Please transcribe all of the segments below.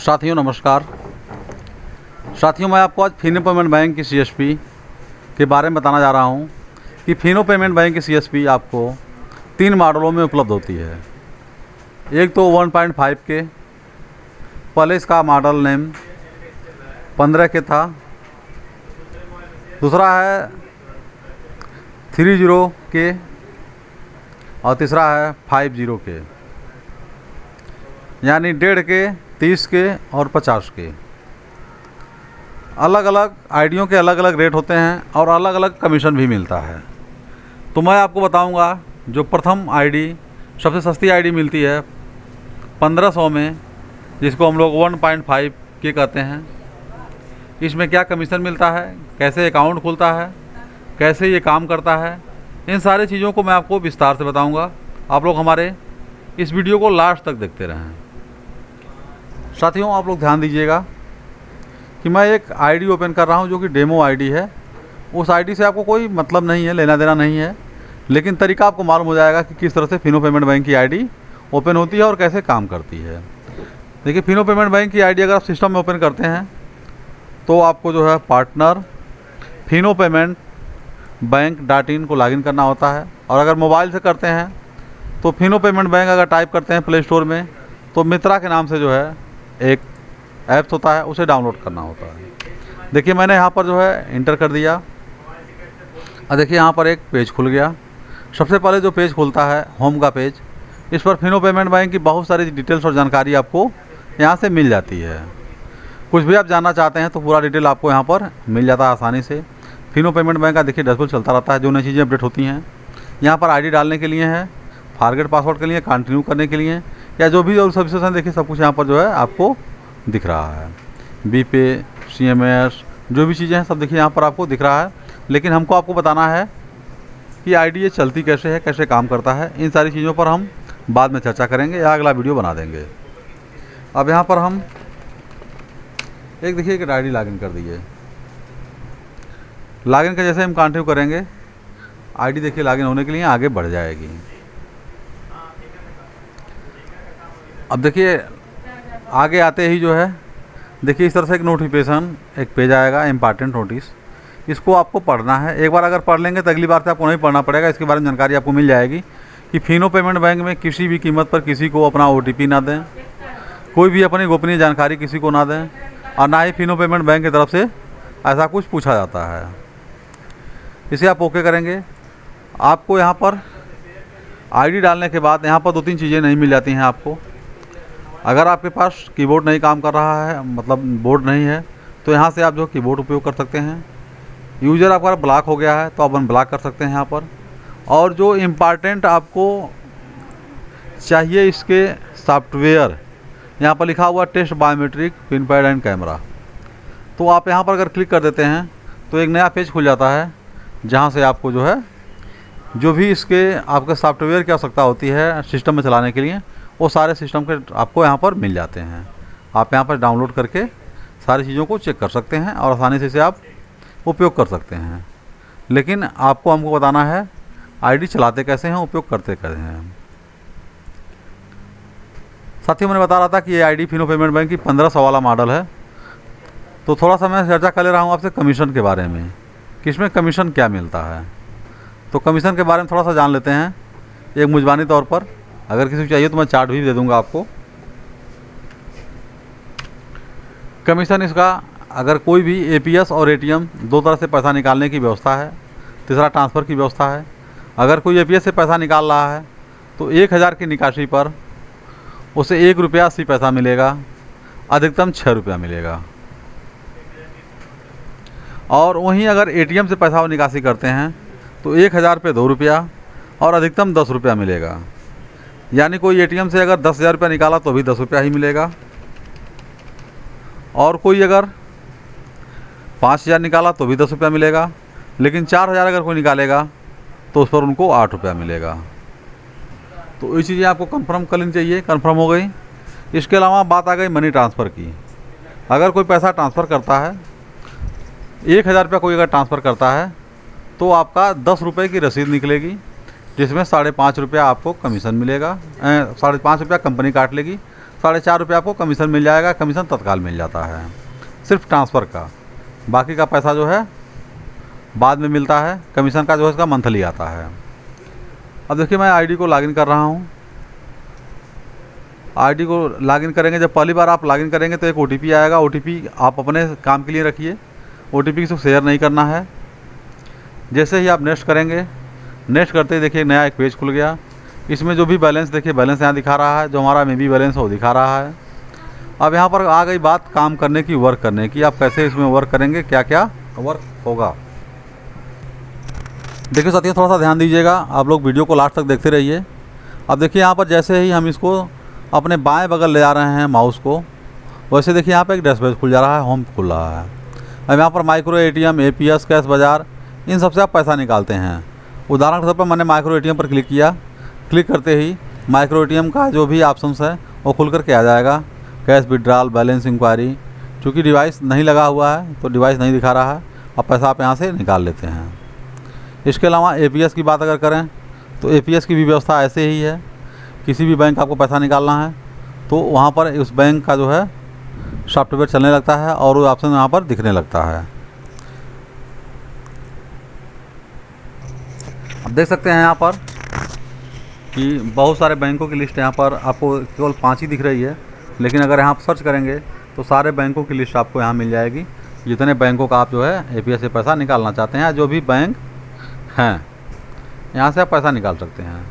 साथियों नमस्कार। साथियों मैं आपको आज फिनो पेमेंट बैंक की सीएसपी के बारे में बताना जा रहा हूं कि फिनो पेमेंट बैंक की सीएसपी आपको 3 मॉडलों में उपलब्ध होती है। एक तो 1.5 के, पहले इसका मॉडल नेम 15 के था। दूसरा है 30 के और तीसरा है 50 के, यानी 1.5 के, 30 के और 50 के। अलग अलग आईडियों के अलग अलग रेट होते हैं और अलग अलग कमीशन भी मिलता है। तो मैं आपको बताऊंगा जो प्रथम आईडी सबसे सस्ती आईडी मिलती है 1500 में, जिसको हम लोग 1.5 के कहते हैं। इसमें क्या कमीशन मिलता है, कैसे अकाउंट खुलता है, कैसे ये काम करता है, इन सारी चीज़ों को मैं आपको विस्तार से बताऊंगा। आप लोग हमारे इस वीडियो को लास्ट तक देखते रहें। साथियों आप लोग ध्यान दीजिएगा कि मैं एक आईडी ओपन कर रहा हूं जो कि डेमो आईडी है। उस आईडी से आपको कोई मतलब नहीं है, लेना देना नहीं है, लेकिन तरीका आपको मालूम हो जाएगा कि किस तरह से फिनो पेमेंट बैंक की आईडी ओपन होती है और कैसे काम करती है। देखिए, फिनो पेमेंट बैंक की आईडी अगर आप सिस्टम में ओपन करते हैं तो आपको जो है पार्टनर फिनो पेमेंट बैंक.in को लॉगिन करना होता है। और अगर मोबाइल से करते हैं तो फिनो पेमेंट बैंक अगर टाइप करते हैं प्ले स्टोर में तो मित्रा के नाम से जो है एक ऐप्स होता है, उसे डाउनलोड करना होता है। देखिए मैंने यहाँ पर जो है इंटर कर दिया और देखिए यहाँ पर एक पेज खुल गया। सबसे पहले जो पेज खुलता है होम का पेज, इस पर फिनो पेमेंट बैंक की बहुत सारी डिटेल्स और जानकारी आपको यहाँ से मिल जाती है। कुछ भी आप जानना चाहते हैं तो पूरा डिटेल आपको यहाँ पर मिल जाता है आसानी से। फिनो पेमेंट बैंक का देखिए डैशबोर्ड चलता रहता है, जो नई चीज़ें अपडेट होती हैं। यहाँ पर आईडी डालने के लिए है, फॉरगेट पासवर्ड के लिए, कंटिन्यू करने के लिए, या जो भी और सर्विसेज हैं देखिए सब कुछ यहाँ पर जो है आपको दिख रहा है। बीपे, CMS, जो भी चीज़ें हैं सब देखिए यहाँ पर आपको दिख रहा है। लेकिन हमको आपको बताना है कि आईडी ये चलती कैसे है, कैसे काम करता है। इन सारी चीज़ों पर हम बाद में चर्चा करेंगे या अगला वीडियो बना देंगे। अब यहाँ पर हम देखिए एक आईडी लॉगिन कर दीजिए। लॉगिन का जैसे हम कंटिन्यू करेंगे आईडी देखिए लॉगिन होने के लिए आगे बढ़ जाएगी। अब देखिए आगे आते ही जो है देखिए इस तरह से एक नोटिफिकेशन एक पेज आएगा, इम्पॉर्टेंट नोटिस। इसको आपको पढ़ना है। एक बार अगर पढ़ लेंगे तो अगली बार से आपको नहीं पढ़ना पड़ेगा। इसके बारे में जानकारी आपको मिल जाएगी कि फिनो पेमेंट बैंक में किसी भी कीमत पर किसी को अपना OTP ना दें, कोई भी अपनी गोपनीय जानकारी किसी को ना दें, और ना ही फिनो पेमेंट बैंक की तरफ से ऐसा कुछ पूछा जाता है। इसे आप ओके करेंगे। आपको यहाँ पर आईडी डालने के बाद यहाँ पर 2-3 चीज़ें नहीं मिल जाती हैं आपको। अगर आपके पास कीबोर्ड नहीं काम कर रहा है, मतलब बोर्ड नहीं है, तो यहाँ से आप जो कीबोर्ड उपयोग कर सकते हैं। यूज़र आपका ब्लॉक हो गया है तो आप अनब्लॉक कर सकते हैं यहाँ पर। और जो इम्पॉर्टेंट आपको चाहिए इसके सॉफ्टवेयर, यहाँ पर लिखा हुआ test biometric pin pad and camera, तो आप यहाँ पर अगर क्लिक कर देते हैं तो एक नया पेज खुल जाता है, जहाँ से आपको जो है जो भी इसके आपके सॉफ्टवेयर की आवश्यकता होती है सिस्टम में चलाने के लिए, वो सारे सिस्टम के आपको यहाँ पर मिल जाते हैं। आप यहाँ पर डाउनलोड करके सारी चीज़ों को चेक कर सकते हैं और आसानी से इसे आप उपयोग कर सकते हैं। लेकिन आपको हमको बताना है आईडी चलाते कैसे हैं, उपयोग करते कैसे हैं। साथियों मैंने बता रहा था कि ये आईडी फिनो पेमेंट बैंक की 1500 वाला मॉडल है। तो थोड़ा सा मैं चर्चा कर ले रहा हूँ आपसे कमीशन के बारे में कि इसमें कमीशन क्या मिलता है। तो कमीशन के बारे में थोड़ा सा जान लेते हैं एक मुजबानी तौर पर। अगर किसी को चाहिए तो मैं चार्ट भी दे दूंगा आपको। कमीशन इसका, अगर कोई भी APS और ATM 2 तरह से पैसा निकालने की व्यवस्था है। तीसरा ट्रांसफ़र की व्यवस्था है। अगर कोई APS से पैसा निकाल रहा है तो 1000 की निकासी पर उसे 1 रुपया 80 पैसा मिलेगा, अधिकतम 6 रुपया मिलेगा। और वहीं अगर ATM से पैसा वो निकासी करते हैं तो 1000 पे 2 रुपया और अधिकतम 10 रुपया मिलेगा। यानी कोई ATM से अगर 10,000 रुपया निकाला तो भी 10 रुपया ही मिलेगा। और कोई अगर 5,000 निकाला तो भी 10 रुपया मिलेगा। लेकिन 4,000 अगर कोई निकालेगा तो उस पर उनको 8 रुपया मिलेगा। तो ये चीज़ें आपको कंफर्म कर लेनी चाहिए। कंफर्म हो गई। इसके अलावा बात आ गई मनी ट्रांसफ़र की। अगर कोई पैसा ट्रांसफ़र करता है, 1000 रुपया कोई अगर ट्रांसफ़र करता है तो आपका 10 रुपये की रसीद निकलेगी, जिसमें 5.5 रुपया आपको कमीशन मिलेगा। 5.5 रुपया कंपनी काट लेगी ₹4.5 आपको कमीशन मिल जाएगा। कमीशन तत्काल मिल जाता है सिर्फ ट्रांसफ़र का, बाकी का पैसा जो है बाद में मिलता है। कमीशन का जो है इसका मंथली आता है। अब देखिए मैं आईडी को लॉगिन कर रहा हूँ। आईडी को लॉगिन करेंगे, जब पहली बार आप लॉगिन करेंगे तो एक OTP आएगा। OTP आप अपने काम के लिए रखिए, OTP किसी को शेयर नहीं करना है। जैसे ही आप नेक्स्ट करेंगे, नेक्स्ट करते ही देखिए नया एक पेज खुल गया। इसमें जो भी बैलेंस, देखिए बैलेंस यहाँ दिखा रहा है, जो हमारा मेबी बैलेंस है वो दिखा रहा है। अब यहाँ पर आ गई बात काम करने की, वर्क करने की। आप कैसे इसमें वर्क करेंगे, क्या क्या वर्क होगा। देखिए साथियों, थोड़ा सा ध्यान दीजिएगा, आप लोग वीडियो को लास्ट तक देखते रहिए। अब देखिए यहाँ पर जैसे ही हम इसको अपने बाएं बगल ले जा रहे हैं माउस को, वैसे देखिए यहाँ पे एक डैशबोर्ड खुल जा रहा है, होम खुल रहा है। अब यहाँ पर माइक्रो ATM, APS, कैश बाज़ार, इन सबसे आप पैसा निकालते हैं। उदाहरण के तौर पर मैंने माइक्रो ATM पर क्लिक किया। क्लिक करते ही माइक्रो ATM का जो भी ऑप्शंस है वो खुल करके आ जाएगा। Cash withdrawal, balance enquiry. चूँकि डिवाइस नहीं लगा हुआ है तो डिवाइस नहीं दिखा रहा है, अब पैसा आप यहाँ से निकाल लेते हैं। इसके अलावा APS की बात अगर करें तो APS की भी व्यवस्था ऐसे ही है। किसी भी बैंक आपको पैसा निकालना है तो वहाँ पर उस बैंक का जो है सॉफ्टवेयर चलने लगता है और वो ऑप्शन यहाँ पर दिखने लगता है। अब देख सकते हैं यहाँ पर कि बहुत सारे बैंकों की लिस्ट यहाँ पर आपको केवल 5 ही दिख रही है, लेकिन अगर यहाँ पर सर्च करेंगे तो सारे बैंकों की लिस्ट आपको यहाँ मिल जाएगी। जितने बैंकों का आप जो है APS से पैसा निकालना चाहते हैं, जो भी बैंक हैं, यहाँ से आप पैसा निकाल सकते हैं।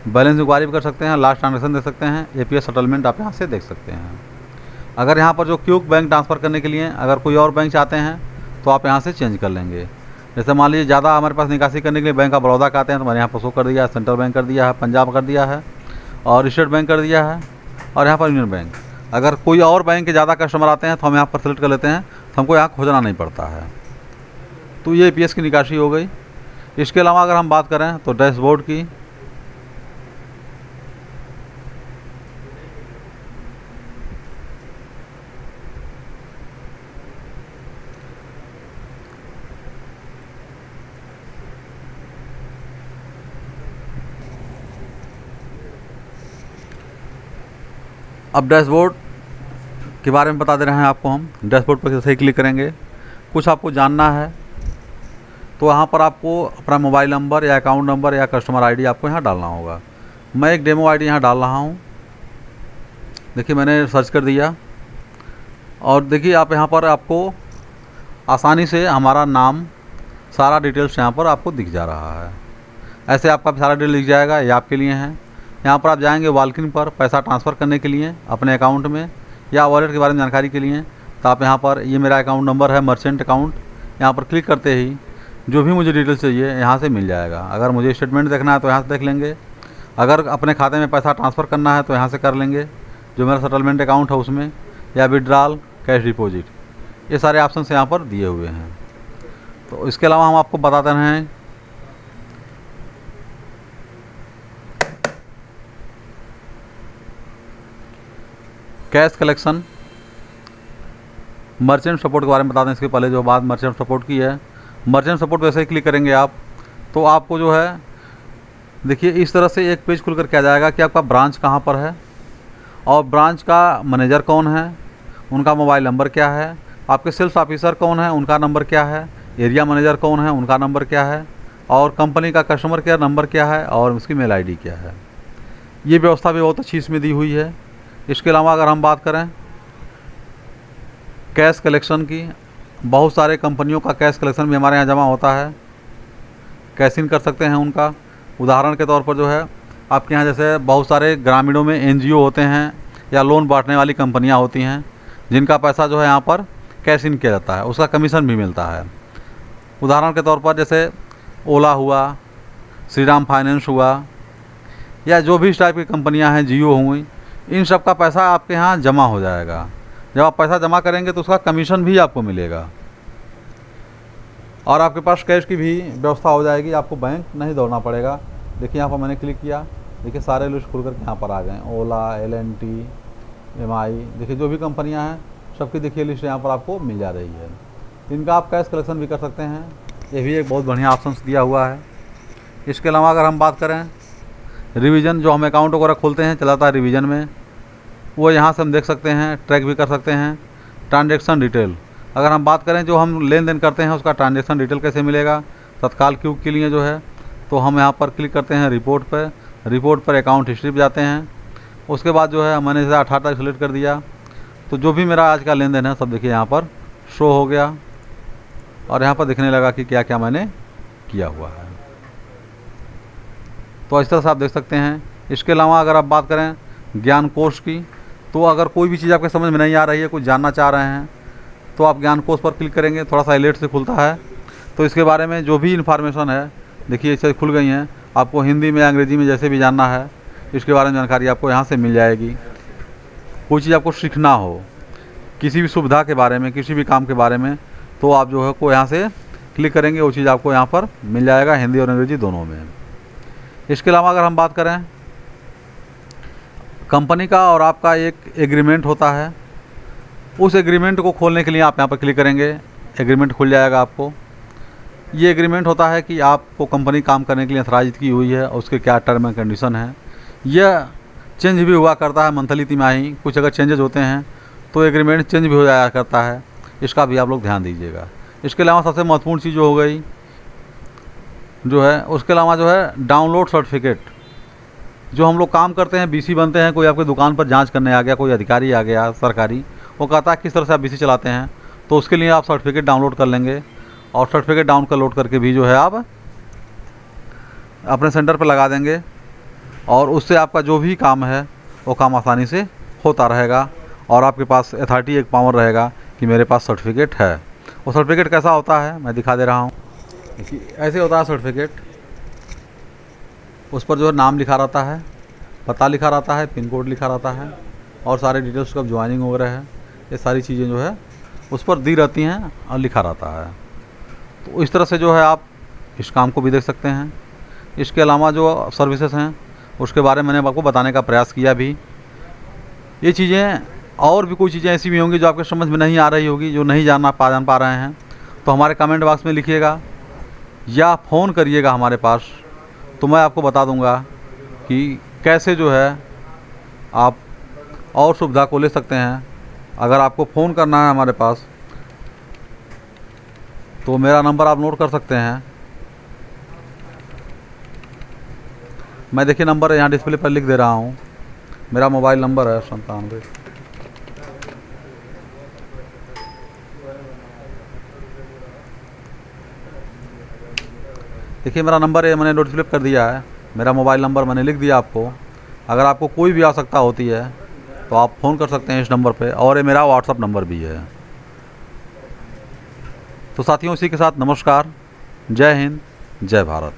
बैलेंस इंक्वायरी भी कर सकते हैं, लास्ट ट्रांजेक्शन देख सकते हैं, APS सेटलमेंट आप यहाँ से देख सकते हैं। अगर यहाँ पर जो क्विक बैंक ट्रांसफ़र करने के लिए अगर कोई और बैंक चाहते हैं तो आप यहाँ से चेंज कर लेंगे। जैसे मान लीजिए ज़्यादा हमारे पास निकासी करने के लिए बैंक ऑफ बड़ौदा का आते हैं तो मैंने यहाँ पर शो कर दिया है, सेंट्रल बैंक कर दिया है, पंजाब कर दिया है और स्टेट बैंक कर दिया है और यहाँ पर यूनियन बैंक। अगर कोई और बैंक के ज़्यादा कस्टमर आते हैं तो हम यहाँ पर सेलेक्ट कर लेते हैं, तो हमको यहाँ खोजना नहीं पड़ता है। तो ये APS की निकासी हो गई। इसके अलावा अगर हम बात करें तो डैशबोर्ड की, अब डैशबोर्ड के बारे में बता दे रहे हैं आपको हम। डैशबोर्ड पर जैसे ही क्लिक करेंगे, कुछ आपको जानना है तो यहाँ पर आपको अपना मोबाइल नंबर या अकाउंट नंबर या कस्टमर आईडी आपको यहाँ डालना होगा। मैं एक डेमो आईडी यहाँ डाल रहा हूँ। देखिए मैंने सर्च कर दिया और देखिए आप यहाँ पर आपको आसानी से हमारा नाम, सारा डिटेल्स यहाँ पर आपको दिख जा रहा है। ऐसे आपका सारा डिटेल दिख जाएगा, ये आपके लिए है। यहाँ पर आप जाएंगे वॉल्किन पर पैसा ट्रांसफ़र करने के लिए अपने अकाउंट में या वॉलेट के बारे में जानकारी के लिए, तो आप यहाँ पर, ये मेरा अकाउंट नंबर है, मर्चेंट अकाउंट, यहाँ पर क्लिक करते ही जो भी मुझे डिटेल्स चाहिए यहाँ से मिल जाएगा। अगर मुझे स्टेटमेंट देखना है तो यहाँ से देख लेंगे, अगर अपने खाते में पैसा ट्रांसफ़र करना है तो यहाँ से कर लेंगे, जो मेरा सेटलमेंट अकाउंट है उसमें, या विड्रॉल, कैश डिपॉजिट, ये सारे ऑप्शन यहाँ पर दिए हुए हैं। तो इसके अलावा हम आपको बताते हैं कैश कलेक्शन, मर्चेंट सपोर्ट के बारे में बता दें। इसके पहले जो बात मर्चेंट सपोर्ट की है, मर्चेंट सपोर्ट वैसे ही क्लिक करेंगे आप तो आपको जो है देखिए इस तरह से एक पेज खुल कर के आ जाएगा कि आपका ब्रांच कहाँ पर है और ब्रांच का मैनेजर कौन है, उनका मोबाइल नंबर क्या है, आपके सेल्स ऑफिसर कौन है, उनका नंबर क्या है, एरिया मैनेजर कौन है, उनका नंबर क्या है, और कंपनी का कस्टमर केयर नंबर क्या है और उसकी मेल आईडी क्या है। ये व्यवस्था भी बहुत अच्छी इसमें दी हुई है। इसके अलावा अगर हम बात करें कैश कलेक्शन की, बहुत सारे कंपनियों का कैश कलेक्शन भी हमारे यहाँ जमा होता है, कैश इन कर सकते हैं उनका। उदाहरण के तौर पर जो है आपके यहाँ जैसे बहुत सारे ग्रामीणों में NGO होते हैं या लोन बांटने वाली कंपनियाँ होती हैं जिनका पैसा जो है यहाँ पर कैश इन किया जाता है, उसका कमीशन भी मिलता है। उदाहरण के तौर पर जैसे ओला हुआ, श्री राम फाइनेंस हुआ, या जो भी इस टाइप की कंपनियाँ हैं, जियो हुई, इन सब का पैसा आपके यहाँ जमा हो जाएगा। जब आप पैसा जमा करेंगे तो उसका कमीशन भी आपको मिलेगा और आपके पास कैश की भी व्यवस्था हो जाएगी, आपको बैंक नहीं दौड़ना पड़ेगा। देखिए यहाँ पर मैंने क्लिक किया, देखिए सारे लिस्ट खुल करके यहाँ पर आ गए, ओला, L&T, MI, देखिए जो भी कंपनियाँ हैं सबकी देखिए लिस्ट यहाँ पर आपको मिल जा रही है। इनका आप कैश कलेक्शन भी कर सकते हैं, ये भी एक बहुत बढ़िया ऑप्शन दिया हुआ है। इसके अलावा अगर हम बात करें रिवीजन, जो हम अकाउंट वगैरह खोलते हैं चलाता है रिवीजन में, वो यहाँ से हम देख सकते हैं, ट्रैक भी कर सकते हैं। ट्रांजैक्शन डिटेल, अगर हम बात करें जो हम लेन देन करते हैं उसका ट्रांजैक्शन डिटेल कैसे मिलेगा तत्काल क्यूब के लिए जो है, तो हम यहाँ पर क्लिक करते हैं रिपोर्ट पर अकाउंट हिस्ट्री पे जाते हैं। उसके बाद जो है मैंने इसे 18 तक सेलेक्ट कर दिया, तो जो भी मेरा आज का लेन देन है सब देखिए यहाँ पर शो हो गया और यहाँ पर दिखने लगा कि क्या क्या मैंने किया हुआ है। तो इस तरह से आप देख सकते हैं। इसके अलावा अगर आप बात करें ज्ञान कोश की, तो अगर कोई भी चीज़ आपके समझ में नहीं आ रही है, कुछ जानना चाह रहे हैं, तो आप ज्ञान कोश पर क्लिक करेंगे, थोड़ा सा अलर्ट से खुलता है। तो इसके बारे में जो भी इन्फॉर्मेशन है देखिए इससे खुल गई हैं। आपको हिंदी में अंग्रेजी में जैसे भी जानना है इसके बारे में जानकारी आपको यहाँ से मिल जाएगी। कोई चीज़ आपको सीखना हो, किसी भी सुविधा के बारे में, किसी भी काम के बारे में, तो आप जो है को यहाँ से क्लिक करेंगे, वो चीज़ आपको यहाँ पर मिल जाएगा हिंदी और अंग्रेजी दोनों में। इसके अलावा अगर हम बात करें कंपनी का और आपका एक एग्रीमेंट होता है, उस एग्रीमेंट को खोलने के लिए आप यहाँ पर क्लिक करेंगे, एग्रीमेंट खुल जाएगा आपको। ये एग्रीमेंट होता है कि आपको कंपनी काम करने के लिए अथराइज की हुई है और उसके क्या टर्म एंड कंडीशन है। यह चेंज भी हुआ करता है मंथली तिमाही, कुछ अगर चेंजेस होते हैं तो एग्रीमेंट चेंज भी हो जाया करता है, इसका भी आप लोग ध्यान दीजिएगा। इसके अलावा सबसे महत्वपूर्ण चीज़ जो हो गई जो है, उसके अलावा जो है डाउनलोड सर्टिफिकेट। जो हम लोग काम करते हैं, बीसी बनते हैं, कोई आपके दुकान पर जांच करने आ गया, कोई अधिकारी आ गया सरकारी, वो कहता है किस तरह से आप बीसी चलाते हैं, तो उसके लिए आप सर्टिफिकेट डाउनलोड कर लेंगे और सर्टिफिकेट डाउनलोड करके भी जो है आप अपने सेंटर पर लगा देंगे और उससे आपका जो भी काम है वो काम आसानी से होता रहेगा और आपके पास अथॉरिटी एक पावर रहेगा कि मेरे पास सर्टिफिकेट है। वो सर्टिफिकेट कैसा होता है मैं दिखा दे रहा हूँ। ऐसे होता है सर्टिफिकेट, उस पर जो है नाम लिखा रहता है, पता लिखा रहता है, पिन कोड लिखा रहता है और सारे डिटेल्स कब ज्वाइनिंग वगैरह है, ये सारी चीज़ें जो है उस पर दी रहती हैं और लिखा रहता है। तो इस तरह से जो है आप इस काम को भी देख सकते हैं। इसके अलावा जो सर्विसेज हैं उसके बारे में मैंने आपको बताने का प्रयास किया भी। ये चीज़ें और भी कोई चीज़ें ऐसी भी होंगी जो आपके समझ में नहीं आ रही होगी, जो नहीं जान पा रहे हैं, तो हमारे कमेंट बॉक्स में लिखिएगा या फ़ोन करिएगा हमारे पास, तो मैं आपको बता दूंगा कि कैसे जो है आप और सुविधा को ले सकते हैं। अगर आपको फ़ोन करना है हमारे पास तो मेरा नंबर आप नोट कर सकते हैं। मैं देखिए नंबर यहाँ डिस्प्ले पर लिख दे रहा हूँ, मेरा मोबाइल नंबर है 97। देखिए मेरा नंबर है, मैंने नोट फ्लिप कर दिया है, मेरा मोबाइल नंबर मैंने लिख दिया आपको। अगर आपको कोई भी आवश्यकता होती है तो आप फ़ोन कर सकते हैं इस नंबर पे और ये मेरा व्हाट्सअप नंबर भी है। तो साथियों इसी के साथ नमस्कार, जय हिंद, जय भारत।